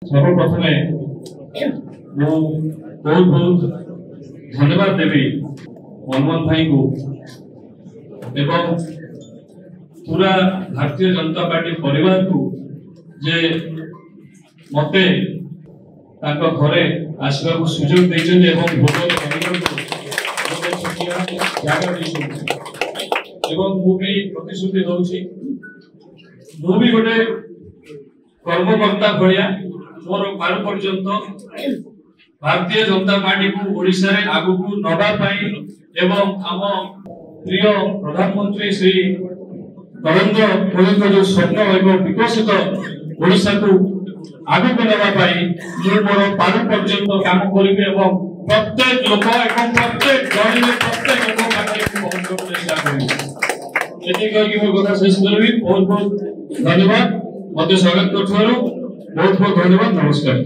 सर्वप्रथमे बहुत बहुत धन्यवाद देवी मनमोहन भाई को एवं पूरा भारतीय जनता पार्टी परिवार को जे मते ताको घरे आसवा को सुजोग देछन एवं भोग एवं मु भी प्रतिश्रुति दउछि मु भी गोटे कर्मकर्ता भलिया मोर पार पर्यंत भारतीय जनता पार्टी को ओडिशा रे आगु को नबा पाई एवं आम प्रिय प्रधानमंत्री श्री नरेंद्र मोदी को जो स्वप्न एवं विकसित ओडिशा को आगु को नबा पाई मु मोर पार पर्यंत काम करिबे एवं प्रत्येक लोक एवं प्रत्येक गरीब प्रत्येक लोक पार्टी को पहुंचो चेष्टा करिबे एति कहि मो कथा शेष करबी। बहुत बहुत धन्यवाद मते स्वागत करथारो बहुत बहुत धन्यवाद नमस्कार।